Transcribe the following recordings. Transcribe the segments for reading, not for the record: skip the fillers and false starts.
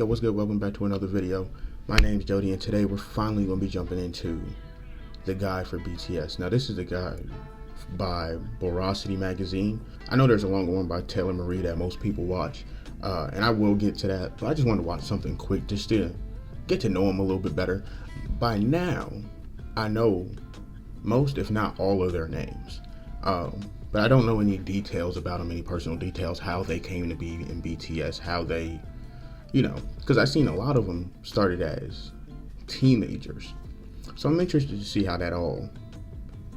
Yo, what's good? Welcome back to another video. My name's Jody, and today we're finally going to be jumping into the guide for BTS. Now, this is the guide by Boracity Magazine. I know there's a longer one by Taylor Marie that most people watch, and I will get to that, but I just wanted to watch something quick just to get to know them a little bit better. By now, I know most, if not all, of their names, but I don't know any details about them, any personal details, how they came to be in BTS, how they, because I've seen a lot of them started as teenagers. So I'm interested to see how that all,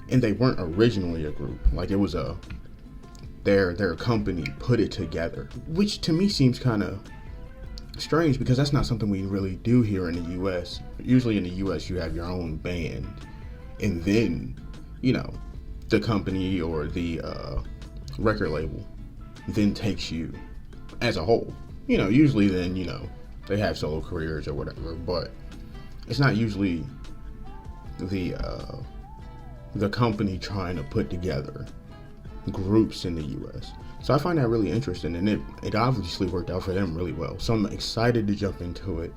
and they weren't originally a group, like it was their company put it together, which to me seems kind of strange because that's not something we really do here in the US. Usually in the US you have your own band, and then, the company or the record label then takes you as a whole. Usually then, they have solo careers or whatever, but it's not usually the company trying to put together groups in the US. So I find that really interesting, and it obviously worked out for them really well. So I'm excited to jump into it,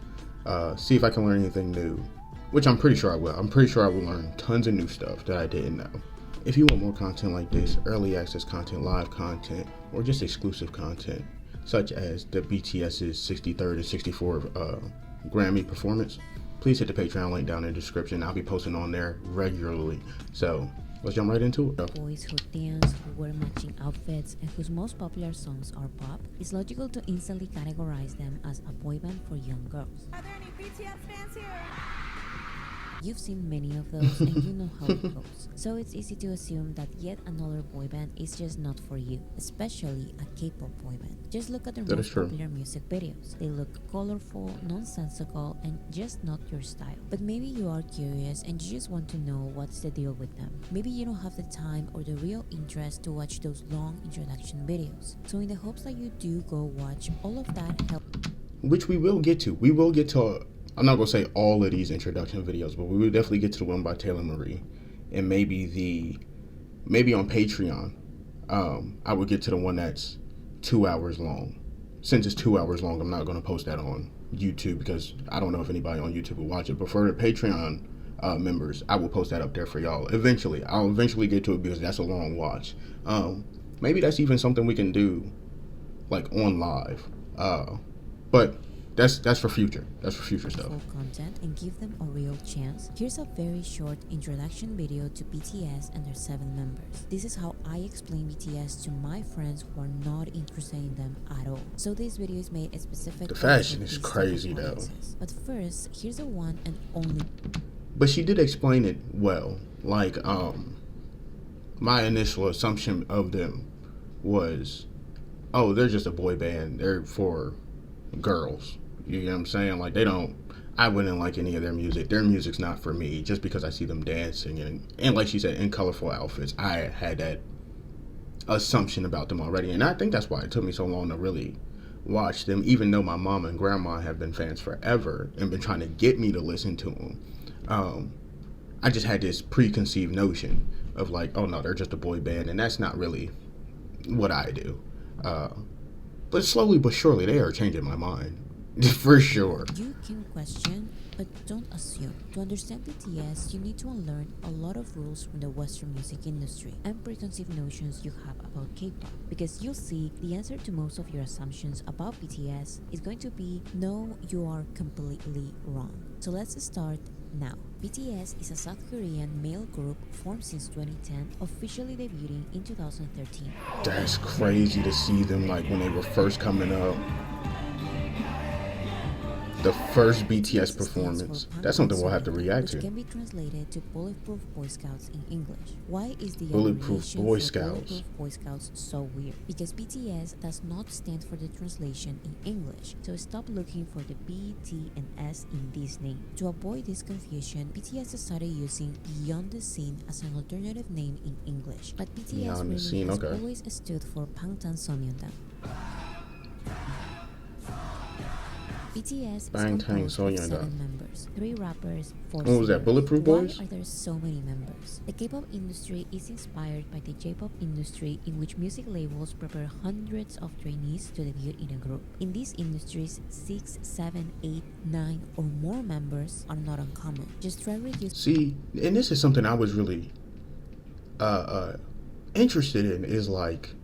see if I can learn anything new, which I'm pretty sure I will. I'm pretty sure I will learn tons of new stuff that I didn't know. If you want more content like this, early access content, live content, or just exclusive content, such as the BTS's 63rd and 64th Grammy performance, please hit the Patreon link down in the description. I'll be posting on there regularly. So let's jump right into it. Boys who dance, who wear matching outfits, and whose most popular songs are pop, it's logical to instantly categorize them as a boy band for young girls. Are there any BTS fans here? You've seen many of those and you know how it goes. So it's easy to assume that yet another boy band is just not for you, especially a K-pop boy band. Just look at their most popular music videos. They look colorful, nonsensical, and just not your style. But maybe you are curious and you just want to know what's the deal with them. Maybe you don't have the time or the real interest to watch those long introduction videos. So in the hopes that you do go watch all of that, which we will get to. We will get to I'm not going to say all of these introduction videos, but we will definitely get to the one by Taylor Marie. And maybe on Patreon, I would get to the one that's 2 hours long. Since it's 2 hours long, I'm not going to post that on YouTube because I don't know if anybody on YouTube will watch it. But for the Patreon members, I will post that up there for y'all. Eventually, I'll eventually get to it because that's a long watch. Maybe that's even something we can do like on live. But that's for future. That's for future stuff. Full content and give them a real chance. Here's a very short introduction video to BTS and their 7 members. This is how I explain BTS to my friends who are not interested in them at all. So this video is made specifically. The fashion is crazy though. But first, here's the one and only. But she did explain it well. Like my initial assumption of them was, oh, they're just a boy band. They're for girls. You know what I'm saying? Like I wouldn't like any of their music. Their music's not for me just because I see them dancing and like she said, in colorful outfits. I had that assumption about them already. And I think that's why it took me so long to really watch them, even though my mom and grandma have been fans forever and been trying to get me to listen to them. I just had this preconceived notion of like, oh no, they're just a boy band. And that's not really what I do. But slowly but surely they are changing my mind. For sure. You can question, but don't assume. To understand BTS, you need to unlearn a lot of rules from the Western music industry and preconceived notions you have about K-pop. Because you'll see the answer to most of your assumptions about BTS is going to be no, you are completely wrong. So let's start now. BTS is a South Korean male group formed since 2010, officially debuting in 2013. That's crazy to see them like when they were first coming up. The first BTS performance. That's something we'll have to react to. Which can be translated to Bulletproof Boy Scouts in English. Why is the Bulletproof Boy Scouts Bulletproof Boy Scouts so weird? Because BTS does not stand for the translation in English. So stop looking for the B, T, and S in this name. To avoid this confusion, BTS started using Beyond the Scene as an alternative name in English. But BTS really has always stood for Bangtan Sonyeondan. BTS is Bang Tang composed of Soyeon. 7 members, 3 rappers, 4 What was that, singers. Bulletproof Why Boys? are there so many members? The K-pop industry is inspired by the J-pop industry, in which music labels prepare hundreds of trainees to debut in a group. In these industries, 6, 7, 8, 9 or more members are not uncommon. Just try reducing. See, and this is something I was really interested in, is like,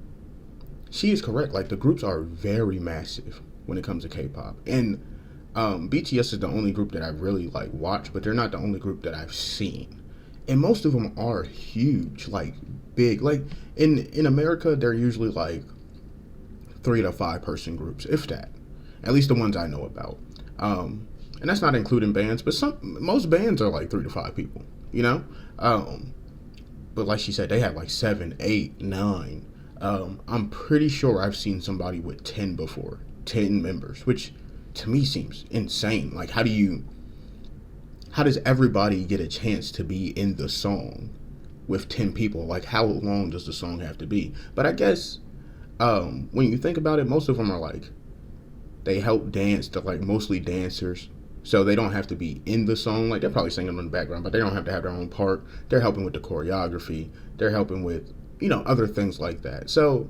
she is correct. Like, the groups are very massive when it comes to K-pop, and BTS is the only group that I've really like watched, but they're not the only group that I've seen. And most of them are huge, like big. Like in America, they're usually like 3 to 5 person groups, if that. At least the ones I know about. And that's not including bands, but most bands are like 3 to 5 people, you know. But like she said, they have like 7, 8, 9. I'm pretty sure I've seen somebody with 10 before, 10 members, which to me seems insane. Like, how does everybody get a chance to be in the song with 10 people? Like, how long does the song have to be? But I guess when you think about it, most of them are like, they help dance. They're like mostly dancers, so they don't have to be in the song. Like, they're probably singing in the background, but they don't have to have their own part. They're helping with the choreography. They're helping with, other things like that. So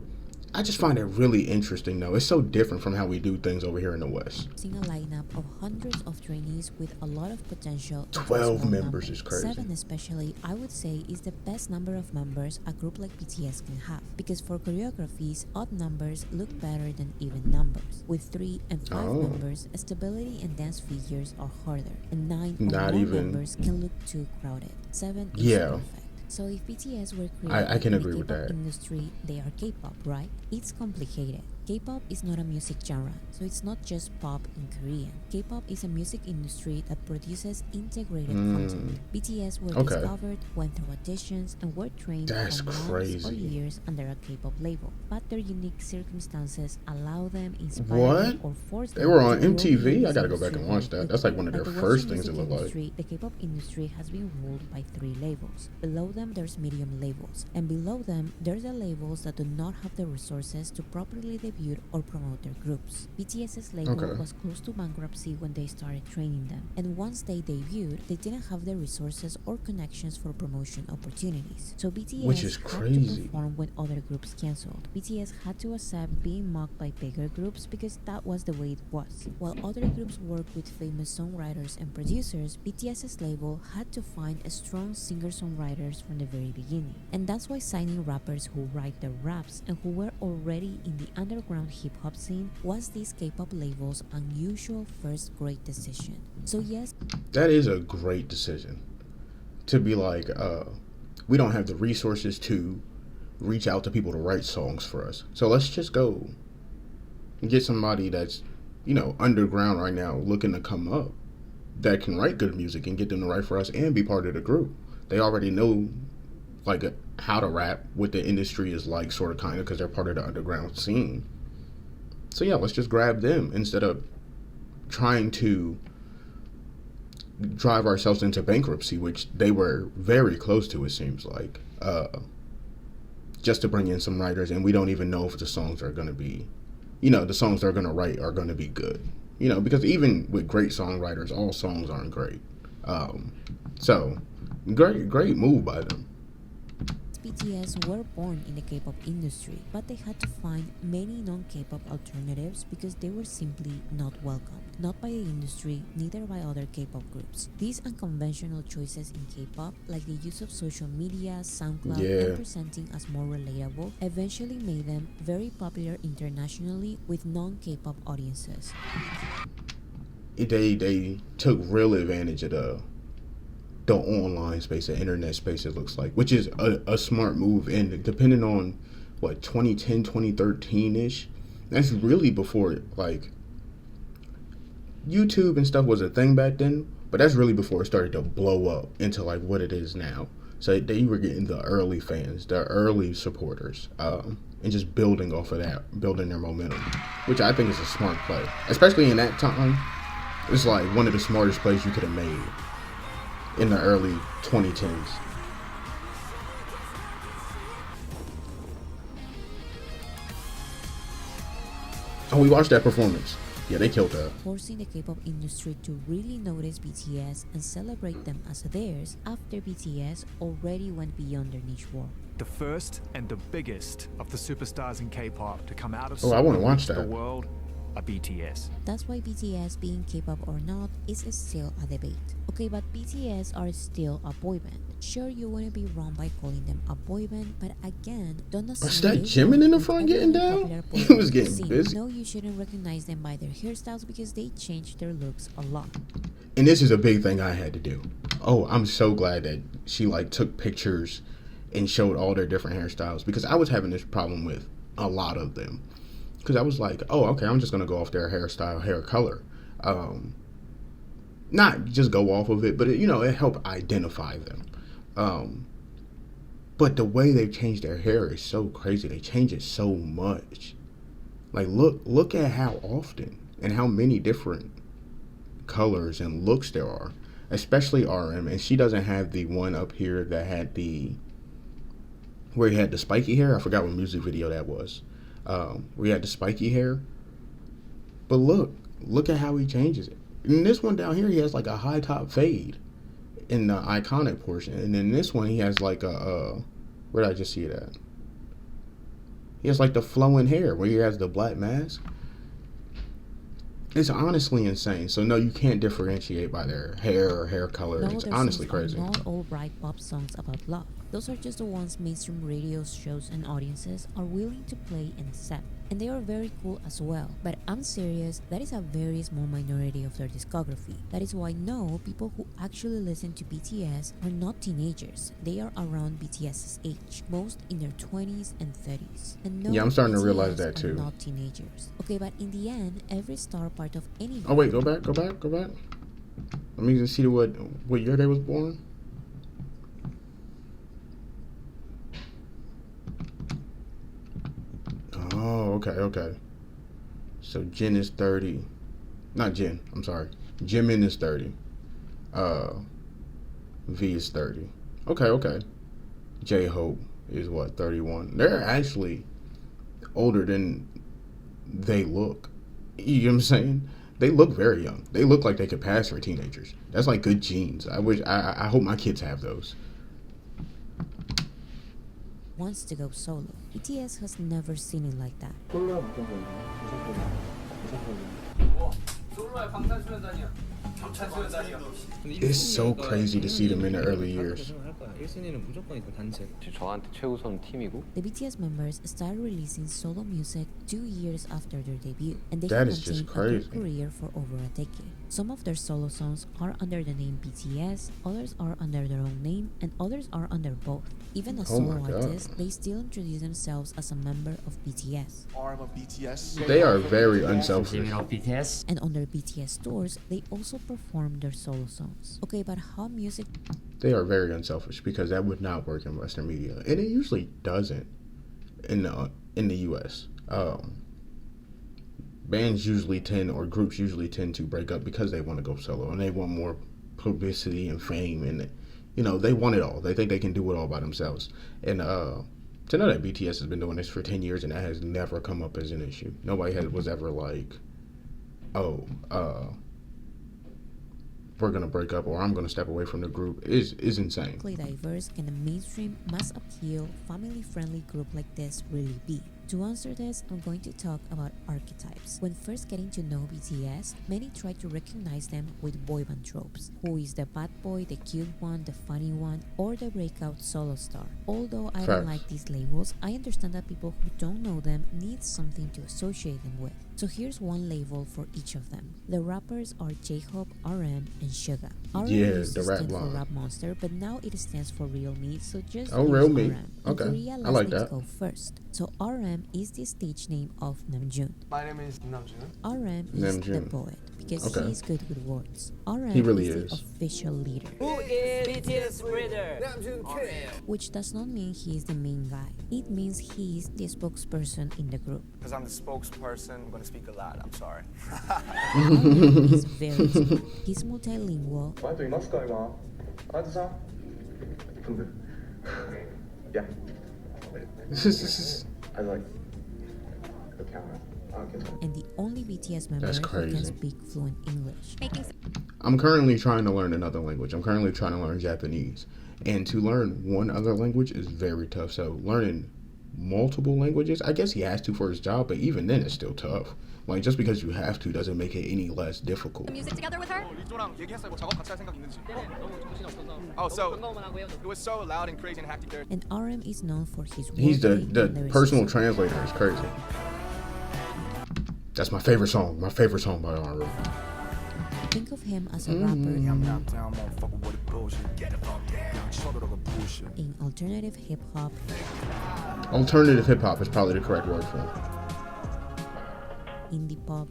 I just find it really interesting, though. It's so different from how we do things over here in the West. Seeing a lineup of hundreds of trainees with a lot of potential. 12 members is crazy. 7 especially, I would say, is the best number of members a group like BTS can have. Because for choreographies, odd numbers look better than even numbers. With 3 and 5 members, stability and dance figures are harder. And 9 or more members can look too crowded. 7 is perfect. So if BTS were created I can agree in the with K-pop that. industry, they are K-pop, right? It's complicated. K-pop is not a music genre, so it's not just pop in Korean. K-pop is a music industry that produces integrated content. BTS were discovered, went through auditions, and were trained for months or years under a K-pop label. But their unique circumstances allow them, inspire them, or force them. They were on MTV? I gotta go back and watch that. That's like one of their first things it looked like. The K-pop industry has been ruled by 3 labels. Below them, there's medium labels, and below them, there's the labels that do not have the resources to properly debut or promote their groups. BTS's label was close to bankruptcy when they started training them, and once they debuted, they didn't have the resources or connections for promotion opportunities. So BTS had to perform when other groups canceled. BTS had to accept being mocked by bigger groups because that was the way it was. While other groups worked with famous songwriters and producers, BTS's label had to find strong singer-songwriters from the very beginning. And that's why signing rappers who write their raps and who were already in the underground hip-hop scene was this K-pop label's unusual first great decision. So yes, that is a great decision to be like, we don't have the resources to reach out to people to write songs for us, so let's just go and get somebody that's underground right now looking to come up that can write good music and get them to write for us and be part of the group. They already know like how to rap, what the industry is like, sort of, kind of, because they're part of the underground scene. So yeah, let's just grab them instead of trying to drive ourselves into bankruptcy, which they were very close to, it seems like, just to bring in some writers, and we don't even know if the songs are going to be, the songs they're going to write are going to be good, because even with great songwriters, all songs aren't great. So great move by them. BTS were born in the K-pop industry, but they had to find many non-K-pop alternatives because they were simply not welcomed, not by the industry, neither by other K-pop groups. These unconventional choices in K-pop, like the use of social media, SoundCloud, and presenting as more relatable, eventually made them very popular internationally with non-K-pop audiences. They took real advantage of the online space, the internet space, it looks like, which is a smart move. And depending on 2010, 2013-ish, that's really before like YouTube and stuff was a thing back then, but that's really before it started to blow up into like what it is now. So they were getting the early fans, the early supporters, and just building off of that, building their momentum, which I think is a smart play, especially in that time. It's like one of the smartest plays you could have made in the early 2010s. Oh, we watched that performance. Yeah, they killed that. forcing the K-pop industry to really notice BTS and celebrate them as theirs after BTS already went beyond their niche war. The first and the biggest of the superstars in K-pop to come out of I want to watch the that. world are BTS. That's why BTS being K-pop or not is still a debate. Okay, but BTS are still a boy band. Sure, you wouldn't be wrong by calling them a boy band, but again, don't Is that Jimin in the front getting down? He was getting busy. No, you shouldn't recognize them by their hairstyles because they changed their looks a lot. And this is a big thing I had to do. Oh, I'm so glad that she like took pictures and showed all their different hairstyles, because I was having this problem with a lot of them. Because I was like, oh, okay, I'm just going to go off their hairstyle, hair color. Not just go off of it, but it helped identify them. But the way they changed their hair is so crazy. They change it so much. Like, look at how often and how many different colors and looks there are, especially RM. And she doesn't have the one up here that had where he had the spiky hair. I forgot what music video that was. Where he had the spiky hair. But look at how he changes it. In this one down here, he has like a high top fade in the iconic portion, and then this one he has like where did I just see it at? He has like the flowing hair where he has the black mask. It's honestly insane. So no, you can't differentiate by their hair or hair color. No, it's honestly crazy. Not all bright pop songs about love. Those are just the ones mainstream radio shows and audiences are willing to play and accept. And they are very cool as well. But I'm serious, that is a very small minority of their discography. That is why no, people who actually listen to BTS are not teenagers. They are around BTS's age, most in their 20s and 30s. And no, yeah, I'm starting to BTS realize that too. Are not teenagers. Okay, but in the end, every star part of any group. Oh wait, go back. Let me just see what year they was born. Oh, okay. So Jin is 30. Not Jin, I'm sorry. Jimin is 30. V is 30. Okay. J-Hope is what, 31. They're actually older than they look. You know what I'm saying? They look very young. They look like they could pass for teenagers. That's like good genes. I hope my kids have those. Wants to go solo. BTS has never seen it like that. It's so crazy to see them in the early years. The BTS members started releasing solo music 2 years after their debut, and they That have is just maintained a crazy. good career for over a decade. Some of their solo songs are under the name BTS, others are under their own name, and others are under both. Even as Oh solo my God. artists, they still introduce themselves as a member of BTS. arm of BTS. They are very unselfish. Jimin of BTS. And on their BTS tours, they also perform their solo songs. Okay, but how music They are very unselfish, because that would not work in Western media, and it usually doesn't in the U.S. Bands usually or groups usually tend to break up because they want to go solo and they want more publicity and fame, and they want it all. They think they can do it all by themselves. And to know that BTS has been doing this for 10 years and that has never come up as an issue. Nobody was ever like, we're gonna break up or I'm gonna step away from the group is insane. diverse can a mainstream, mass appeal, family-friendly group like this really be? To answer this, I'm going to talk about archetypes. When first getting to know BTS, many try to recognize them with boy band tropes. Who is the bad boy, the cute one, the funny one, or the breakout solo star? Although I don't Facts. like these labels, I understand that people who don't know them need something to associate them with. So here's one label for each of them. The rappers are J-Hope, RM, and Suga. RM Yeah, used the to rap stand for line. Rap Monster, but now it stands for Real Me, so just Oh, use Real Me. RM. And Okay, Korea, I last like names that. go first. So RM is the stage name of Namjoon. My name is Namjoon. RM is the Namjoon. poet because Okay. he is good with words. RM He really is is. the official leader, Who is BTS leader? which does not mean he is the main guy. It means he is the spokesperson in the group. Because I'm the spokesperson, I'm going to speak a lot. I'm sorry. RM is very smart. He's multilingual, あなたいますか今あなたさん踏んでる Yeah I like the camera and the only BTS member That's who crazy. can speak fluent English. I'm currently trying to learn another language. I'm currently trying to learn Japanese. And to learn one other language is very tough. So learning multiple languages, I guess he has to for his job, but even then it's still tough. Like, just because you have to doesn't make it any less difficult. music together with her? 리조랑 얘기했어요. 뭐 작업 같이 할 생각 있는지. Oh, so it was so loud and crazy and hectic there. And RM is known for his He's the wordplay and personal lyricism. translator. It's crazy. That's my favorite song. My favorite song by RM. Think of him as a rapper in alternative hip-hop Alternative hip hop is probably the correct word for him. indie pop,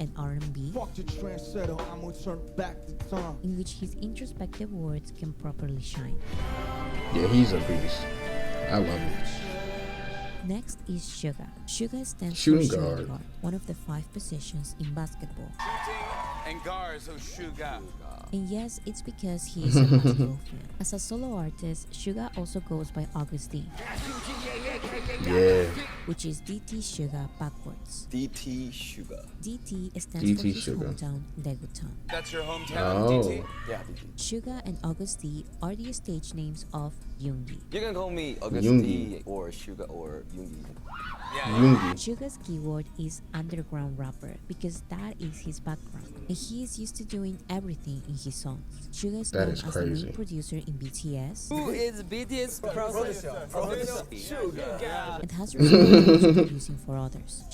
and R&B, in which his introspective words can properly shine. Yeah, he's a beast. I love him. Next is Suga. Suga stands Shooting for guard. shooting guard, one of the 5 positions in basketball. And guards, so Suga. And yes, it's because he is a basketball fan. As a solo artist, Suga also goes by Augustine, Yeah. which is DT Suga backwards. DT Suga. DT stands DT for his Suga. hometown, Daegutan. That's your hometown, Oh. DT? Yeah, DT. Suga and Auguste are the stage names of Yoongi. You can call me Yoongi. Auguste or Suga or Yoongi. Yoongi. Suga's keyword is underground rapper because that is his background, and he is used to doing everything in his songs. Suga is That known is as the crazy. main producer in BTS Who is BTS producer? and has recently producing for others.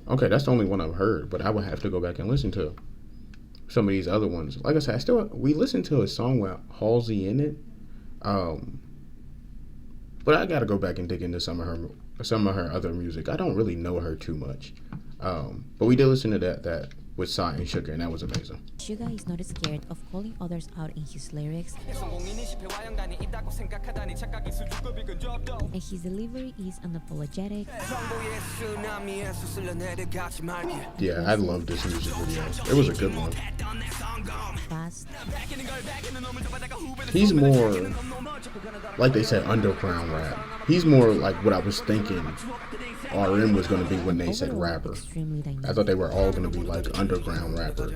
Okay, that's the only one I've heard, but I would have to go back and listen to some of these other ones. Like I said, we listened to a song with Halsey in it. But I gotta go back and dig into some of her other music. I don't really know her too much. But we did listen to that with Psy and Suga, and that was amazing. Suga is not scared of calling others out in his lyrics, and his delivery is unapologetic. Yeah, I love this music video. It was a good one. Fast, He's more, like they said, underground rap. He's more like what I was thinking RM was going to be when they said overall rapper. extremely dynamic. I thought they were all going to be like underground rapper.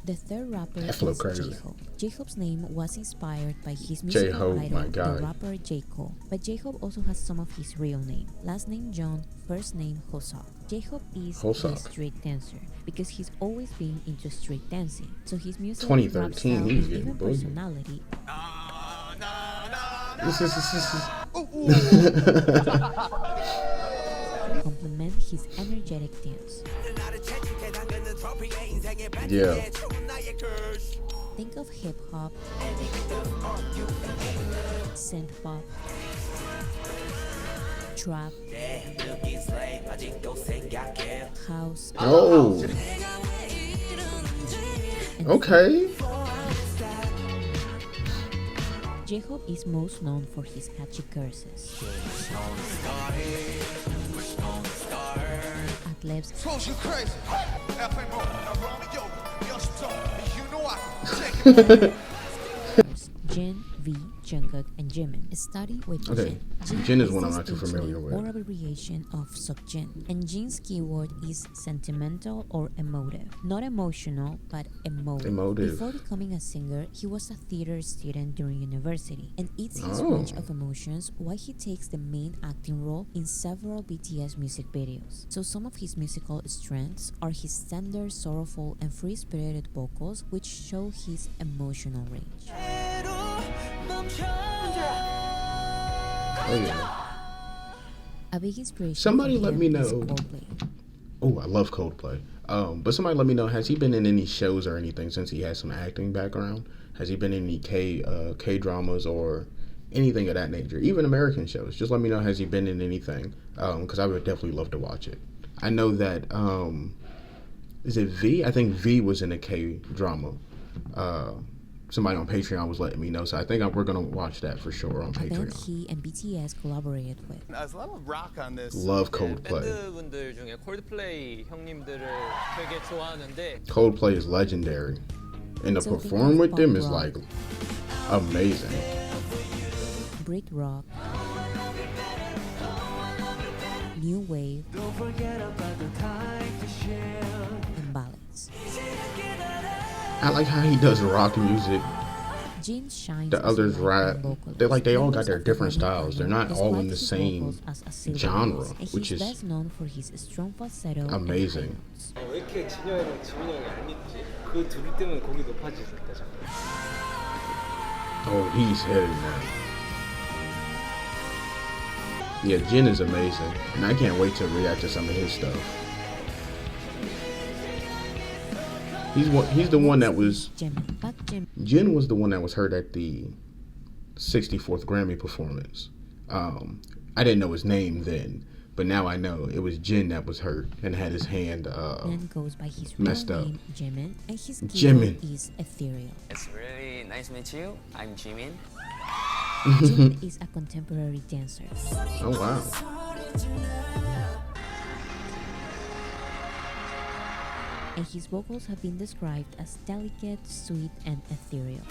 The third rapper That is flow crazy. J-Hope. J-Hope's name was inspired by his musical J-Hope, my idol, guy. the rapper J. Cole. But J-Hope also has some of his real name. Last name John, first name Hosok. J-Hope is a Hosok. street dancer because he's always been into street dancing. So his music, 2013, rap style, he's and getting even boogie. personality complement his energetic dance. Yeah. Think of hip-hop, synth-pop, trap, house, Oh. Okay. J-Hope is most known for his catchy curses. Ad-libs, Jin, V, Jungkook, and Jimin. Study with Okay, Jin. Jin is one I'm the not too stage familiar name with. or abbreviation of Seokjin. And Jin's keyword is sentimental or emotive. Not emotional, but emotive. Emotive. Before becoming a singer, he was a theater student during university. And it's his Oh. range of emotions why he takes the main acting role in several BTS music videos. So some of his musical strengths are his tender, sorrowful, and free-spirited vocals, which show his emotional range. Oh yeah. A big inspiration Somebody for let him me is know. Coldplay. Oh, I love Coldplay. But somebody let me know, has he been in any shows or anything since he has some acting background? Has he been in any K dramas or anything of that nature? Even American shows. Just let me know, has he been in anything? Because I would definitely love to watch it. I know that is it V? I think V was in a K drama. Somebody on Patreon was letting me know, so I think we're gonna watch that for sure on A band Patreon. he and BTS collaborated with. There's a lot of rock on this. Love Coldplay. 밴드분들 중에 콜드플레이 형님들을 되게 좋아하는데 Coldplay is legendary, and to So think perform of with them pop is rock. like amazing. Brit rock, new wave, and ballads. I like how he does rock music. Jin shines The as others a rap. vocalist. They all got Members their of the different Diamond styles. They're Fandom not all in describe the his same vocals as a silver genre, bass, and which he's is best known for his strong falsetto and amazing. high notes. 왜 이렇게 진영이랑 지민이 형이 얄밉지? 그 둘이 때문에 곡이 높아지니까 자꾸. Oh, he's hitting that. Yeah, Jin is amazing, and I can't wait to react to some of his stuff. He's the one that was. Jimin, but Jin was the one that was heard at the 64th Grammy performance. I didn't know his name then, but now I know it was Jin that was hurt and had his hand Jimin goes by his messed real up. name Jimin, and his Jimin. keyboard is ethereal. It's really nice to meet you. I'm Jimin. Jimin is a contemporary dancer. Oh wow. And his vocals have been described as delicate, sweet, and ethereal.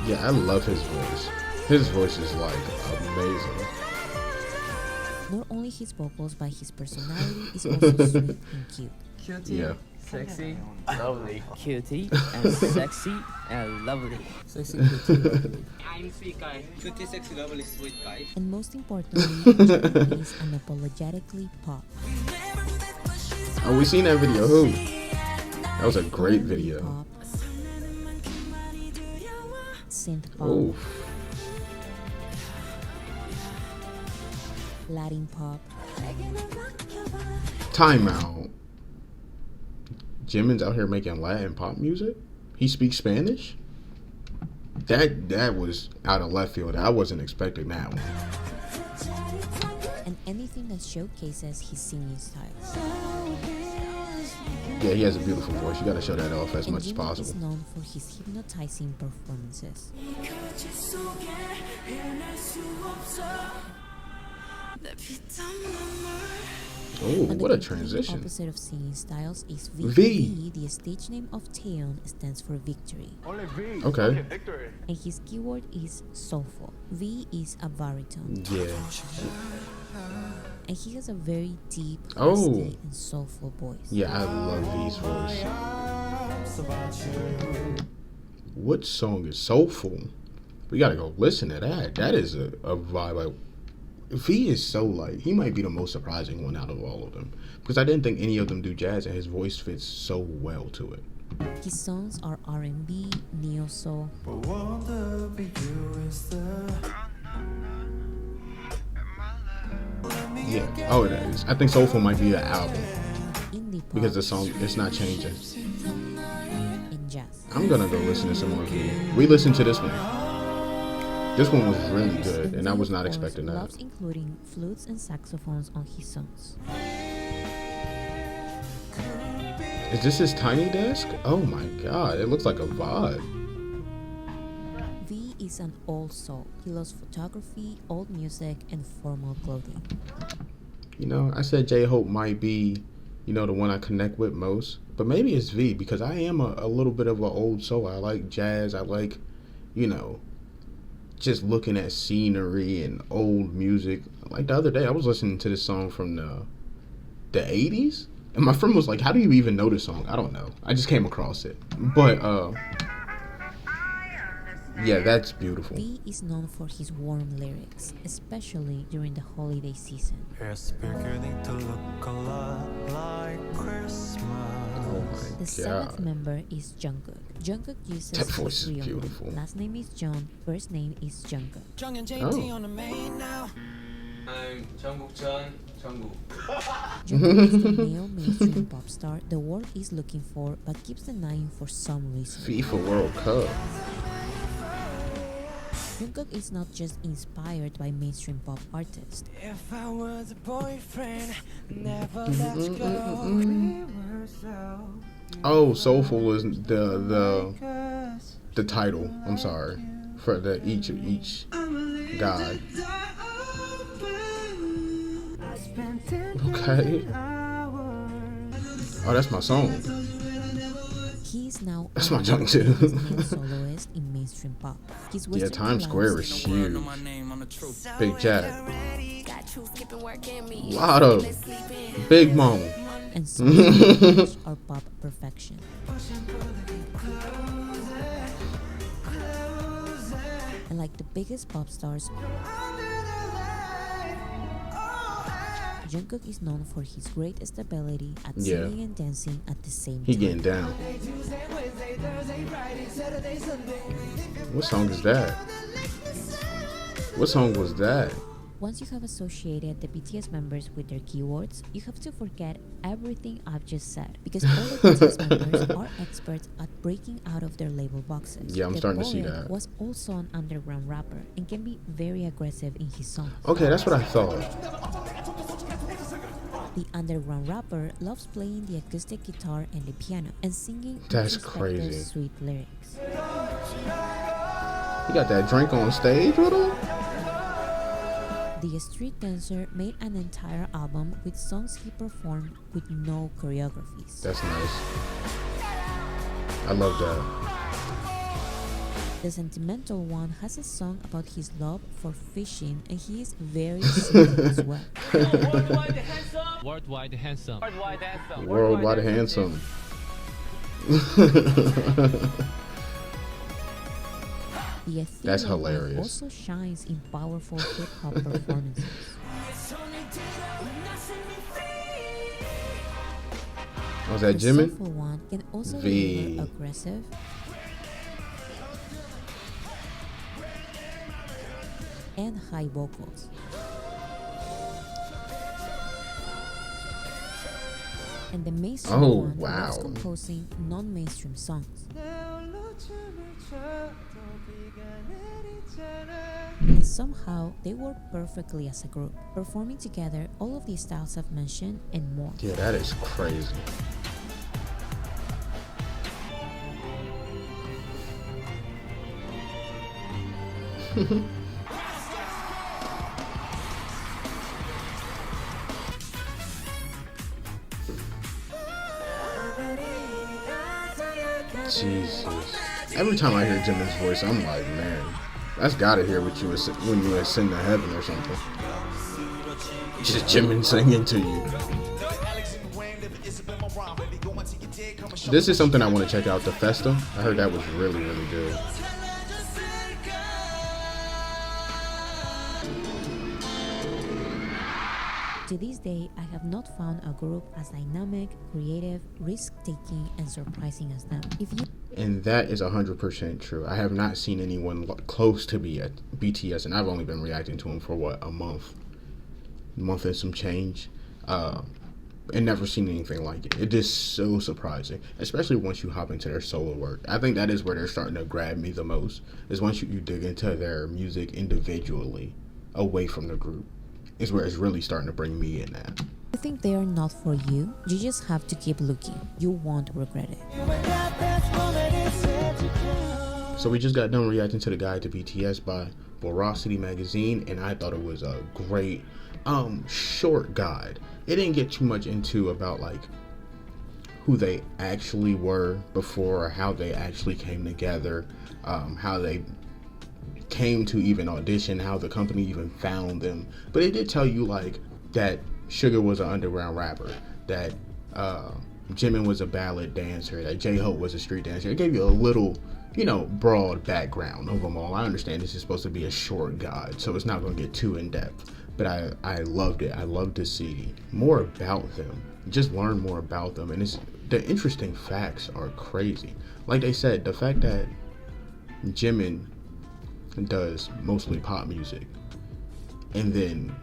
Yeah, I love his voice. His voice is like amazing. Not only his vocals, but his personality is also sweet and cute. Cutie, Yeah. sexy, lovely. Cutie and sexy and lovely. Sexy, I'm sweet guy. Cutie, sexy, lovely, sweet guy. And most importantly, Jimin is unapologetically pop. Oh, we seen that video. Who? That was a great R&B video. Pop, synth pop, Oh, Latin pop, time out. Jimin's out here making Latin pop music. He speaks Spanish. That was out of left field. I wasn't expecting that one. and anything that showcases his singing style. Yeah, he has a beautiful voice. You gotta show that off as And much as Jimin possible. is known for his hypnotizing performances. Oh, And what the a complete transition. opposite of singing styles is V. V. The stage name of Taeyeon stands for victory, Only V. Okay. Victory. and his keyword is soulful. V is a baritone, Yeah. and he has a very deep, Oh. husky, and soulful voice. Yeah, I love V's voice. What song is soulful? We gotta go listen to that. That is a vibe. Like, V is so like, he might be the most surprising one out of all of them, because I didn't think any of them do jazz, and his voice fits so well to it. His songs are R&B, neo soul, Yeah. Oh, it is. I think Soulful might be an album indie pop, because the song it's not changing. and jazz. I'm gonna go listen to some more V. We listened to this one. This one was really good, and I was not of course, expecting that. loves including flutes and saxophones on his songs. Is this his tiny desk? Oh my god, it looks like a vibe. V is an old soul. He loves photography, old music, and formal clothing. You know, I said J-Hope might be, you know, the one I connect with most, but maybe it's V because I am a little bit of an old soul. I like jazz. I like, you know, just looking at scenery and old music. Like the other day, I was listening to this song from the 80s, and my friend was like, "How do you even know this song?" I don't know. I just came across it, but yeah, that's beautiful. V is known for his warm lyrics, especially during the holiday season. It's beginning to look a lot like Christmas. Oh The my seventh god. member is Jungkook. Jungkook uses That voice his is real beautiful. name. Last name is John, first name is Jungkook. Oh. I'm 정국전, 정국. Jungkook is the male mainstream pop star the world is looking for but keeps denying for some reason. FIFA World Cup. Jungkook is not just inspired by mainstream pop artists. If I was a boyfriend, never let you go. We were so Oh, Soulful is the title. I'm sorry for the each guy. Okay. Oh, that's my song. He is now a That's my junk too. He's a male soloist in mainstream pop. His Yeah, Western Times collabs Square is huge. Big Jack. Lot of Big Mama. and songs are pop perfection. And like the biggest pop stars, Jungkook is known for his great stability at Yeah. singing and dancing at the same He time. getting down. What song is that? What song was that? Once you have associated the BTS members with their keywords, you have to forget everything I've just said, because all the BTS members are experts at breaking out of their label boxes. Yeah, I'm The starting to see poet that. was also an underground rapper and can be very aggressive in his songs. Okay, that's what I thought. The underground rapper loves playing the acoustic guitar and the piano and singing That's introspective, crazy. sweet lyrics. He got that drink on stage with him? The street dancer made an entire album with songs he performed with no choreographies. That's nice. I love that. The sentimental one has a song about his love for fishing, and he is very sweet as well. Worldwide handsome. Worldwide handsome. The That's ethereal one hilarious. also shines in powerful hip hop performances. Was that The Jimin? soulful one can also V. deliver aggressive and high vocals. And the mainstream Oh, one loves wow. composing non-mainstream songs. And somehow they work perfectly as a group, performing together all of the styles I've mentioned and more. Yeah, that is crazy. Jesus. Every time I hear Jimin's voice, I'm like, man, that's gotta hear what you was when you ascend to heaven or something. Just Jimin singing to you. This is something I want to check out, the Festa. I heard that was really, really good. To this day, I have not found a group as dynamic, creative, risk-taking, and surprising as them. If you And that is 100% true. I have not seen anyone close to be at BTS, and I've only been reacting to them for what, a month and some change, and never seen anything like it. It is so surprising, especially once you hop into their solo work. I think that is where they're starting to grab me the most, is once you dig into their music individually, away from the group, is where it's really starting to bring me in at. you think they are not for you, you just have to keep looking. You won't regret it. So we just got done reacting to the guide to BTS by Boracity Magazine, and I thought it was a great short guide. It didn't get too much into about like who they actually were before, or how they actually came together, how they came to even audition, how the company even found them. But it did tell you like that Suga was an underground rapper, that Jimin was a ballad dancer, that J-Hope was a street dancer. It gave you a little, broad background of them all. I understand this is supposed to be a short guide, so it's not going to get too in-depth. But I loved it. I love to see more about them, just learn more about them. And the interesting facts are crazy. Like they said, the fact that Jimin does mostly pop music, and then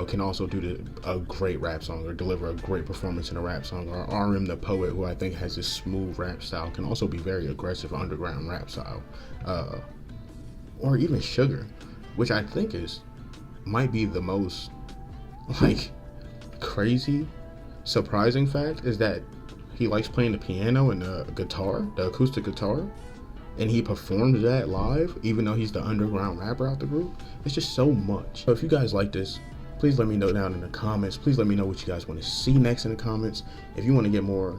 can also do a great rap song, or deliver a great performance in a rap song, or RM the Poet, who I think has this smooth rap style, can also be very aggressive underground rap style, or even Sugar, which I think might be the most crazy surprising fact, is that he likes playing the piano and the guitar, the acoustic guitar. And he performed that live, even though he's the underground rapper out the group. It's just so much. So if you guys like this, please let me know down in the comments. Please let me know what you guys want to see next in the comments. If you want to get more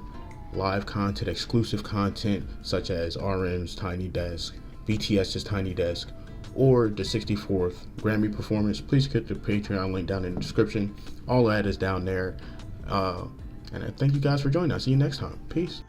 live content, exclusive content, such as RM's Tiny Desk, BTS's Tiny Desk, or the 64th Grammy performance, please click the Patreon link down in the description. All that is down there. And I thank you guys for joining. I'll see you next time. Peace.